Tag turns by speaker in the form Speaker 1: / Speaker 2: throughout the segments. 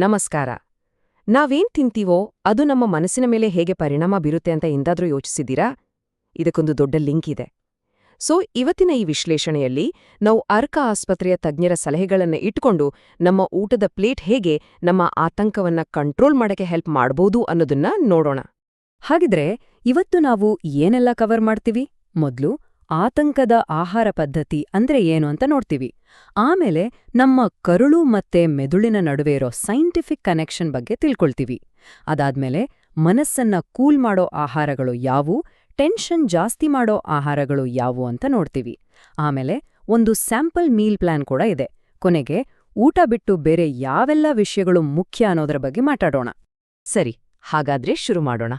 Speaker 1: ನಮಸ್ಕಾರ. ನಾವೇನ್ ತಿಂತೀವೋ ಅದು ನಮ್ಮ ಮನಸ್ಸಿನ ಮೇಲೆ ಹೇಗೆ ಪರಿಣಾಮ ಬೀರುತ್ತೆ ಅಂತ ಎಂದಾದ್ರೂ ಯೋಚಿಸಿದ್ದೀರಾ? ಇದಕ್ಕೊಂದು ದೊಡ್ಡ ಲಿಂಕ್ ಇದೆ. ಇವತ್ತಿನ ಈ ವಿಶ್ಲೇಷಣೆಯಲ್ಲಿ ನಾವು ಅರ್ಕ ಆಸ್ಪತ್ರೆಯ ತಜ್ಞರ ಸಲಹೆಗಳನ್ನ ಇಟ್ಕೊಂಡು ನಮ್ಮ ಊಟದ ಪ್ಲೇಟ್ ಹೇಗೆ ನಮ್ಮ ಆತಂಕವನ್ನ ಕಂಟ್ರೋಲ್ ಮಾಡಕ್ಕೆ ಹೆಲ್ಪ್ ಮಾಡ್ಬೋದು ಅನ್ನೋದನ್ನ ನೋಡೋಣ.
Speaker 2: ಹಾಗಿದ್ರೆ ಇವತ್ತು ನಾವು ಏನೆಲ್ಲ ಕವರ್ ಮಾಡ್ತೀವಿ? ಮೊದ್ಲು ಆತಂಕದ ಆಹಾರ ಪದ್ಧತಿ ಅಂದ್ರೆ ಏನು ಅಂತ ನೋಡ್ತೀವಿ. ಆಮೇಲೆ ನಮ್ಮ ಕರುಳು ಮತ್ತೆ ಮೆದುಳಿನ ನಡುವೆ ಇರೋ ಸೈಂಟಿಫಿಕ್ ಕನೆಕ್ಷನ್ ಬಗ್ಗೆ ತಿಳ್ಕೊಳ್ತೀವಿ. ಅದಾದ್ಮೇಲೆ ಮನಸ್ಸನ್ನ ಕೂಲ್ ಮಾಡೋ ಆಹಾರಗಳು ಯಾವು, ಟೆನ್ಷನ್ ಜಾಸ್ತಿ ಮಾಡೋ ಆಹಾರಗಳು ಯಾವು ಅಂತ ನೋಡ್ತೀವಿ. ಆಮೇಲೆ ಒಂದು ಸ್ಯಾಂಪಲ್ ಮೀಲ್ ಪ್ಲಾನ್ ಕೂಡ ಇದೆ. ಕೊನೆಗೆ ಊಟ ಬಿಟ್ಟು ಬೇರೆ ಯಾವೆಲ್ಲ ವಿಷಯಗಳು ಮುಖ್ಯ ಅನ್ನೋದರ ಬಗ್ಗೆ ಮಾತಾಡೋಣ.
Speaker 1: ಸರಿ, ಹಾಗಾದ್ರೆ ಶುರು ಮಾಡೋಣ.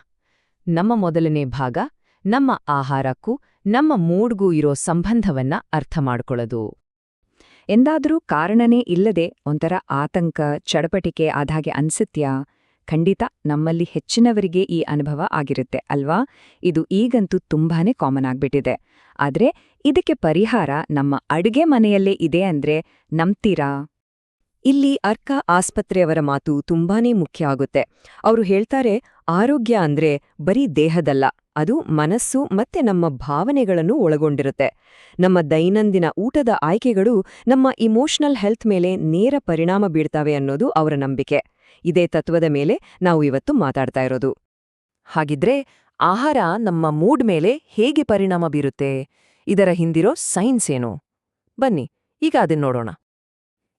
Speaker 1: ನಮ್ಮ ಮೊದಲನೇ ಭಾಗ ನಮ್ಮ ಆಹಾರಕ್ಕೂ ನಮ್ಮ ಮೂಡ್ಗೂ ಇರೋ ಸಂಬಂಧವನ್ನ ಅರ್ಥ ಮಾಡ್ಕೊಳ್ಳೋದು. ಎಂದಾದ್ರೂ ಕಾರಣನೇ ಇಲ್ಲದೆ ಒಂಥರ ಆತಂಕ, ಚಡಪಟಿಕೆ ಆದಾಗೆ ಅನ್ಸತ್ಯಾ? ಖಂಡಿತ ನಮ್ಮಲ್ಲಿ ಹೆಚ್ಚಿನವರಿಗೆ ಈ ಅನುಭವ ಆಗಿರುತ್ತೆ ಅಲ್ವಾ? ಇದು ಈಗಂತೂ ತುಂಬಾನೇ ಕಾಮನ್ ಆಗ್ಬಿಟ್ಟಿದೆ. ಆದ್ರೆ ಇದಕ್ಕೆ ಪರಿಹಾರ ನಮ್ಮ ಅಡುಗೆ ಮನೆಯಲ್ಲೇ ಇದೆ ಅಂದ್ರೆ ನಂಬ್ತೀರಾ? ಇಲ್ಲಿ ಅರ್ಕ ಆಸ್ಪತ್ರೆಯವರ ಮಾತು ತುಂಬಾನೇ ಮುಖ್ಯ ಆಗುತ್ತೆ. ಅವರು ಹೇಳ್ತಾರೆ, ಆರೋಗ್ಯ ಅಂದ್ರೆ ಬರೀ ದೇಹದಲ್ಲ, ಅದು ಮನಸ್ಸು ಮತ್ತೆ ನಮ್ಮ ಭಾವನೆಗಳನ್ನು ಒಳಗೊಂಡಿರುತ್ತೆ. ನಮ್ಮ ದೈನಂದಿನ ಊಟದ ಆಯ್ಕೆಗಳು ನಮ್ಮ ಇಮೋಷನಲ್ ಹೆಲ್ತ್ ಮೇಲೆ ನೇರ ಪರಿಣಾಮ ಬೀಳ್ತಾವೆ ಅನ್ನೋದು ಅವರ ನಂಬಿಕೆ. ಇದೇ ತತ್ವದ ಮೇಲೆ ನಾವು ಇವತ್ತು ಮಾತಾಡ್ತಾ ಇರೋದು. ಹಾಗಿದ್ರೆ ಆಹಾರ ನಮ್ಮ ಮೂಡ್ ಮೇಲೆ ಹೇಗೆ ಪರಿಣಾಮ ಬೀರುತ್ತೆ? ಇದರ ಹಿಂದಿರೋ ಸೈನ್ಸ್ ಏನು? ಬನ್ನಿ ಈಗ ಅದನ್ನ ನೋಡೋಣ.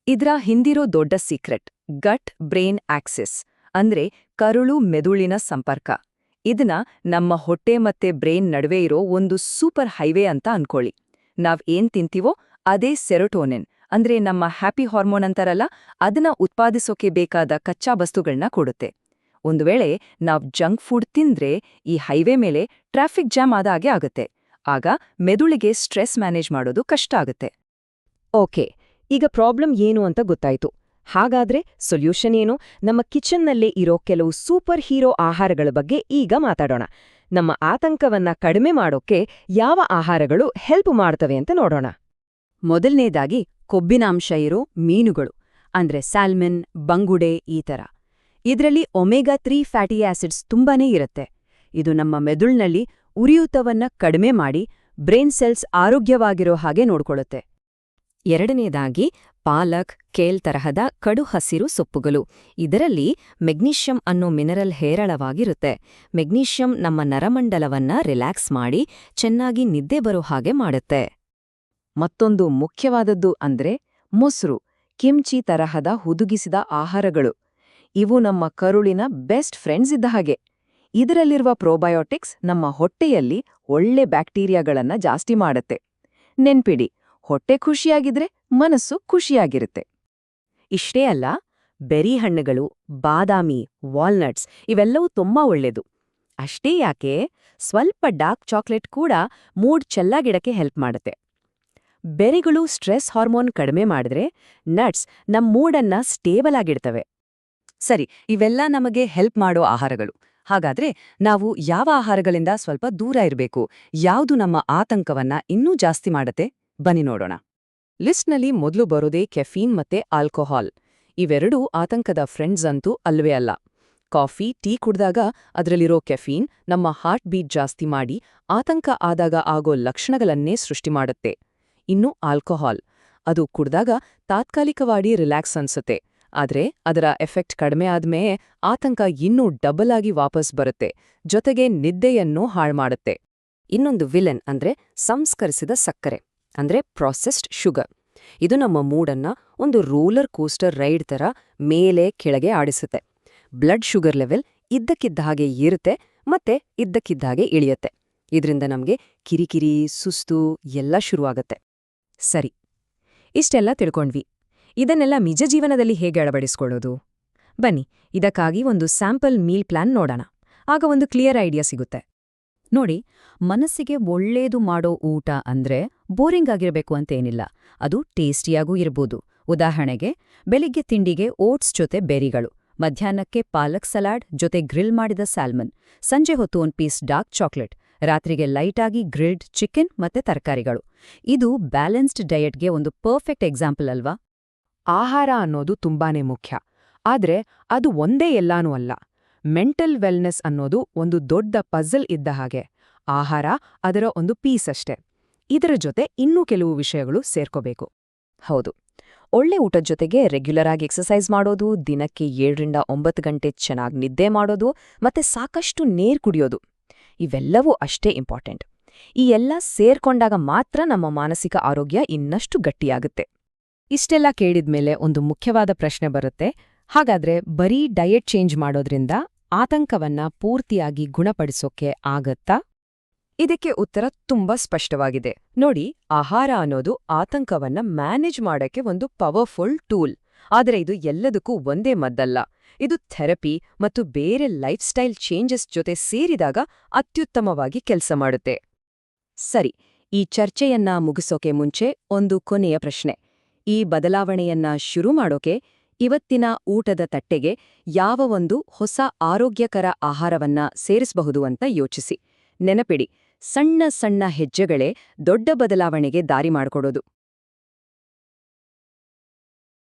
Speaker 1: ಇದ್ರ ಹಿಂದಿರೋ ದೊಡ್ಡ ಸೀಕ್ರೆಟ್ ಗಟ್ ಬ್ರೈನ್ ಆಕ್ಸಿಸ್, ಅಂದ್ರೆ ಕರುಳು ಮೆದುಳಿನ ಸಂಪರ್ಕ. ಇದನ್ನ ನಮ್ಮ ಹೊಟ್ಟೆ ಮತ್ತೆ ಬ್ರೈನ್ ನಡುವೆ ಇರೋ ಒಂದು ಸೂಪರ್ ಹೈವೇ ಅಂತ ಅನ್ಕೊಳ್ಳಿ. ನಾವ್ ಏನ್ ತಿಂತೀವೋ ಅದೇ ಸೆರೋಟೋನಿನ್, ಅಂದ್ರೆ ನಮ್ಮ ಹ್ಯಾಪಿ ಹಾರ್ಮೋನ್ ಅಂತಾರಲ್ಲ, ಅದನ್ನ ಉತ್ಪಾದಿಸೋಕೆ ಬೇಕಾದ ಕಚ್ಚಾ ವಸ್ತುಗಳನ್ನ ಕೊಡುತ್ತೆ. ಒಂದು ವೇಳೆ ನಾವ್ ಜಂಕ್ ಫುಡ್ ತಿಂದ್ರೆ ಈ ಹೈವೇ ಮೇಲೆ ಟ್ರಾಫಿಕ್ ಜಾಮ್ ಆದ ಹಾಗೆ ಆಗುತ್ತೆ. ಆಗ ಮೆದುಳಿಗೆ ಸ್ಟ್ರೆಸ್ ಮ್ಯಾನೇಜ್ ಮಾಡೋದು ಕಷ್ಟ ಆಗುತ್ತೆ. ಓಕೆ, ಈಗ ಪ್ರಾಬ್ಲಮ್ ಏನು ಅಂತ ಗೊತ್ತಾಯ್ತು. ಹಾಗಾದ್ರೆ ಸೊಲ್ಯೂಷನ್ ಏನು? ನಮ್ಮ ಕಿಚನ್ನಲ್ಲೇ ಇರೋ ಕೆಲವು ಸೂಪರ್ ಹೀರೋ ಆಹಾರಗಳ ಬಗ್ಗೆ ಈಗ ಮಾತಾಡೋಣ. ನಮ್ಮ ಆತಂಕವನ್ನ ಕಡಿಮೆ ಮಾಡೋಕೆ ಯಾವ ಆಹಾರಗಳು ಹೆಲ್ಪ್ ಮಾಡ್ತವೆ ಅಂತ ನೋಡೋಣ.
Speaker 2: ಮೊದಲನೇದಾಗಿ ಕೊಬ್ಬಿನಾಂಶ ಇರೋ ಮೀನುಗಳು, ಅಂದ್ರೆ ಸ್ಯಾಲ್ಮನ್, ಬಂಗುಡೆ ಈ ಥರ. ಇದರಲ್ಲಿ ಒಮೆಗಾ-3 ಫ್ಯಾಟಿ ಆಸಿಡ್ಸ್ ತುಂಬಾನೇ ಇರುತ್ತೆ. ಇದು ನಮ್ಮ ಮೆದುಳಿನಲ್ಲಿ ಉರಿಯೂತವನ್ನ ಕಡಿಮೆ ಮಾಡಿ ಬ್ರೈನ್ ಸೆಲ್ಸ್ ಆರೋಗ್ಯವಾಗಿರೋ ಹಾಗೆ ನೋಡ್ಕೊಳ್ಳುತ್ತೆ.
Speaker 1: ಎರಡನೇದಾಗಿ ಪಾಲಕ್, ಕೇಲ್ ತರಹದ ಕಡು ಹಸಿರು ಸೊಪ್ಪುಗಳು. ಇದರಲ್ಲಿ ಮೆಗ್ನೀಷಿಯಂ ಅನ್ನೋ ಮಿನರಲ್ ಹೇರಳವಾಗಿರುತ್ತೆ. ಮೆಗ್ನೀಷಿಯಂ ನಮ್ಮ ನರಮಂಡಲವನ್ನ ರಿಲ್ಯಾಕ್ಸ್ ಮಾಡಿ ಚೆನ್ನಾಗಿ ನಿದ್ದೆ ಬರೋ ಹಾಗೆ ಮಾಡುತ್ತೆ. ಮತ್ತೊಂದು ಮುಖ್ಯವಾದದ್ದು ಅಂದ್ರೆ ಮೊಸರು, ಕಿಮ್ಚಿ ತರಹದ ಹುದುಗಿಸಿದ ಆಹಾರಗಳು. ಇವು ನಮ್ಮ ಕರುಳಿನ ಬೆಸ್ಟ್ ಫ್ರೆಂಡ್ಸ್ ಇದ್ದ ಹಾಗೆ. ಇದರಲ್ಲಿರುವ ಪ್ರೋಬಯೋಟಿಕ್ಸ್ ನಮ್ಮ ಹೊಟ್ಟೆಯಲ್ಲಿ ಒಳ್ಳೆ ಬ್ಯಾಕ್ಟೀರಿಯಾಗಳನ್ನ ಜಾಸ್ತಿ ಮಾಡುತ್ತೆ. ನೆನ್ಪಿಡಿ, ಹೊಟ್ಟೆ ಖುಷಿಯಾಗಿದ್ರೆ ಮನಸ್ಸು ಖುಷಿಯಾಗಿರುತ್ತೆ. ಇಷ್ಟೇ ಅಲ್ಲ, ಬೆರಿ ಹಣ್ಣುಗಳು, ಬಾದಾಮಿ, ವಾಲ್ನಟ್ಸ್ ಇವೆಲ್ಲವೂ ತುಂಬಾ ಒಳ್ಳೆದು. ಅಷ್ಟೇ ಯಾಕೆ, ಸ್ವಲ್ಪ ಡಾರ್ಕ್ ಚಾಕ್ಲೇಟ್ ಕೂಡ ಮೂಡ್ ಚೆಲ್ಲಾಗಿಡಕ್ಕೆ ಹೆಲ್ಪ್ ಮಾಡುತ್ತೆ. ಬೆರಿಗಳು ಸ್ಟ್ರೆಸ್ ಹಾರ್ಮೋನ್ ಕಡಿಮೆ ಮಾಡಿದ್ರೆ ನಟ್ಸ್ ನಮ್ ಮೂಡನ್ನ ಸ್ಟೇಬಲ್ ಆಗಿಡ್ತವೆ. ಸರಿ, ಇವೆಲ್ಲ ನಮಗೆ ಹೆಲ್ಪ್ ಮಾಡೋ ಆಹಾರಗಳು. ಹಾಗಾದ್ರೆ ನಾವು ಯಾವ ಆಹಾರಗಳಿಂದ ಸ್ವಲ್ಪ ದೂರ ಇರಬೇಕು? ಯಾವುದು ನಮ್ಮ ಆತಂಕವನ್ನ ಇನ್ನೂ ಜಾಸ್ತಿ ಮಾಡತ್ತೆ? ಬನ್ನಿ ನೋಡೋಣ. ಲಿಸ್ಟ್ನಲ್ಲಿ ಮೊದಲು ಬರೋದೇ ಕೆಫೀನ್ ಮತ್ತೆ ಆಲ್ಕೋಹಾಲ್. ಇವೆರಡೂ ಆತಂಕದ ಫ್ರೆಂಡ್ಸ್ ಅಂತೂ ಅಲ್ವೇ ಅಲ್ಲ. ಕಾಫಿ, ಟೀ ಕುಡ್ದಾಗ ಅದರಲ್ಲಿರೋ ಕೆಫೀನ್ ನಮ್ಮ ಹಾರ್ಟ್ ಬೀಟ್ ಜಾಸ್ತಿ ಮಾಡಿ ಆತಂಕ ಆದಾಗ ಆಗೋ ಲಕ್ಷಣಗಳನ್ನೇ ಸೃಷ್ಟಿ ಮಾಡುತ್ತೆ. ಇನ್ನು ಆಲ್ಕೋಹಾಲ್, ಅದು ಕುಡ್ದಾಗ ತಾತ್ಕಾಲಿಕವಾಗಿ ರಿಲ್ಯಾಕ್ಸ್ ಅನ್ಸುತ್ತೆ. ಆದ್ರೆ ಅದರ ಎಫೆಕ್ಟ್ ಕಡಿಮೆ ಆದ್ಮೇಲೆ ಆತಂಕ ಇನ್ನೂ ಡಬಲ್ ಆಗಿ ವಾಪಸ್ ಬರುತ್ತೆ, ಜೊತೆಗೆ ನಿದ್ದೆಯನ್ನೂ ಹಾಳ್ಮಾಡುತ್ತೆ. ಇನ್ನೊಂದು ವಿಲನ್ ಅಂದ್ರೆ ಸಂಸ್ಕರಿಸಿದ ಸಕ್ಕರೆ, ಅಂದ್ರೆ ಪ್ರಾಸೆಸ್ಡ್ ಶುಗರ್. ಇದು ನಮ್ಮ ಮೂಡನ್ನ ಒಂದು ರೋಲರ್ ಕೋಸ್ಟರ್ ರೈಡ್ ತರ ಮೇಲೆ ಕೆಳಗೆ ಆಡಿಸುತ್ತೆ. ಬ್ಲಡ್ ಶುಗರ್ ಲೆವೆಲ್ ಇದ್ದಕ್ಕಿದ್ದ ಹಾಗೆ ಏರುತ್ತೆ ಮತ್ತೆ ಇದ್ದಕ್ಕಿದ್ದ ಹಾಗೆ ಇಳಿಯುತ್ತೆ. ಇದರಿಂದ ನಮ್ಗೆ ಕಿರಿಕಿರಿ, ಸುಸ್ತು ಎಲ್ಲ ಶುರುವಾಗತ್ತೆ. ಸರಿ, ಇಷ್ಟೆಲ್ಲ ತಿಳ್ಕೊಂಡ್ವಿ. ಇದನ್ನೆಲ್ಲ ನಿಜ ಜೀವನದಲ್ಲಿ ಹೇಗೆ ಅಳವಡಿಸ್ಕೊಳ್ಳೋದು? ಬನ್ನಿ ಇದಕ್ಕಾಗಿ ಒಂದು ಸ್ಯಾಂಪಲ್ ಮೀಲ್ ಪ್ಲಾನ್ ನೋಡೋಣ. ಆಗ ಒಂದು ಕ್ಲಿಯರ್ ಐಡಿಯಾ ಸಿಗುತ್ತೆ.
Speaker 2: ನೋಡಿ, ಮನಸ್ಸಿಗೆ ಒಳ್ಳೇದು ಮಾಡೋ ಊಟ ಅಂದ್ರೆ ಬೋರಿಂಗ್ ಆಗಿರಬೇಕು ಅಂತೇನಿಲ್ಲ. ಅದು ಟೇಸ್ಟಿಯಾಗೂ ಇರ್ಬೋದು. ಉದಾಹರಣೆಗೆ, ಬೆಳಿಗ್ಗೆ ತಿಂಡಿಗೆ ಓಟ್ಸ್ ಜೊತೆ ಬೆರಿಗಳು, ಮಧ್ಯಾಹ್ನಕ್ಕೆ ಪಾಲಕ್ ಸಲಾಡ್ ಜೊತೆ ಗ್ರಿಲ್ ಮಾಡಿದ ಸ್ಯಾಲ್ಮನ್, ಸಂಜೆ ಹೊತ್ತು ಒಂದು ಪೀಸ್ ಡಾರ್ಕ್ ಚಾಕ್ಲೇಟ್, ರಾತ್ರಿಗೆ ಲೈಟಾಗಿ ಗ್ರಿಲ್ಡ್ ಚಿಕನ್ ಮತ್ತೆ ತರಕಾರಿಗಳು. ಇದು ಬ್ಯಾಲೆನ್ಸ್ಡ್ ಡಯಟ್ಗೆ ಒಂದು ಪರ್ಫೆಕ್ಟ್ ಎಕ್ಸಾಂಪಲ್ ಅಲ್ವಾ?
Speaker 1: ಆಹಾರ ಅನ್ನೋದು ತುಂಬಾನೇ ಮುಖ್ಯ.
Speaker 2: ಆದ್ರೆ ಅದು ಒಂದೇ ಎಲ್ಲಾನೂ ಅಲ್ಲ. ಮೆಂಟಲ್ ವೆಲ್ನೆಸ್ ಅನ್ನೋದು ಒಂದು ದೊಡ್ಡ ಪಝಲ್ ಇದ್ದ ಹಾಗೆ. ಆಹಾರ ಅದರ ಒಂದು ಪೀಸ್ ಅಷ್ಟೆ. ಇದರ ಜೊತೆ ಇನ್ನೂ ಕೆಲವು ವಿಷಯಗಳು ಸೇರ್ಕೋಬೇಕು.
Speaker 1: ಹೌದು. ಒಳ್ಳೆ ಊಟದ ಜೊತೆಗೆ ರೆಗ್ಯುಲರ್ ಆಗಿ ಎಕ್ಸರ್ಸೈಸ್ ಮಾಡೋದು, ದಿನಕ್ಕೆ 7ರಿಂದ 9 ಗಂಟೆ ಚೆನ್ನಾಗಿ ನಿದ್ದೆ ಮಾಡೋದು, ಮತ್ತೆ ಸಾಕಷ್ಟು ನೀರು ಕುಡಿಯೋದು, ಇವೆಲ್ಲವೂ ಅಷ್ಟೇ ಇಂಪಾರ್ಟೆಂಟ್. ಈ ಎಲ್ಲ ಸೇರ್ಕೊಂಡಾಗ ಮಾತ್ರ ನಮ್ಮ ಮಾನಸಿಕ ಆರೋಗ್ಯ ಇನ್ನಷ್ಟು ಗಟ್ಟಿಯಾಗುತ್ತೆ.
Speaker 2: ಇಷ್ಟೆಲ್ಲ ಕೇಳಿದ್ಮೇಲೆ ಒಂದು ಮುಖ್ಯವಾದ ಪ್ರಶ್ನೆ ಬರುತ್ತೆ. ಹಾಗಾದ್ರೆ ಬರೀ ಡಯೆಟ್ ಚೇಂಜ್ ಮಾಡೋದ್ರಿಂದ ಆತಂಕವನ್ನ ಪೂರ್ತಿಯಾಗಿ ಗುಣಪಡಿಸೋಕೆ ಆಗತ್ತಾ?
Speaker 1: ಇದಕ್ಕೆ ಉತ್ತರ ತುಂಬಾ ಸ್ಪಷ್ಟವಾಗಿದೆ. ನೋಡಿ, ಆಹಾರ ಅನ್ನೋದು ಆತಂಕವನ್ನ ಮ್ಯಾನೇಜ್ ಮಾಡಕ್ಕೆ ಒಂದು ಪವರ್ಫುಲ್ ಟೂಲ್. ಆದರೆ ಇದು ಎಲ್ಲದಕ್ಕೂ ಒಂದೇ ಮದ್ದಲ್ಲ. ಇದು ಥೆರಪಿ ಮತ್ತು ಬೇರೆ ಲೈಫ್ ಸ್ಟೈಲ್ ಚೇಂಜಸ್ ಜೊತೆ ಸೇರಿದಾಗ ಅತ್ಯುತ್ತಮವಾಗಿ ಕೆಲಸ ಮಾಡುತ್ತೆ. ಸರಿ, ಈ ಚರ್ಚೆಯನ್ನ ಮುಗಿಸೋಕೆ ಮುಂಚೆ ಒಂದು ಕೊನೆಯ ಪ್ರಶ್ನೆ. ಈ ಬದಲಾವಣೆಯನ್ನ ಶುರು ಮಾಡೋಕೆ ಇವತ್ತಿನ ಊಟದ ತಟ್ಟೆಗೆ ಯಾವ ಒಂದು ಹೊಸ ಆರೋಗ್ಯಕರ ಆಹಾರವನ್ನ ಸೇರಿಸಬಹುದು ಅಂತ ಯೋಚಿಸಿ. ನೆನಪಿಡಿ, ಸಣ್ಣ ಸಣ್ಣ ಹೆಜ್ಜೆಗಳೇ ದೊಡ್ಡ ಬದಲಾವಣೆಗೆ ದಾರಿ ಮಾಡಿಕೊಡೋದು.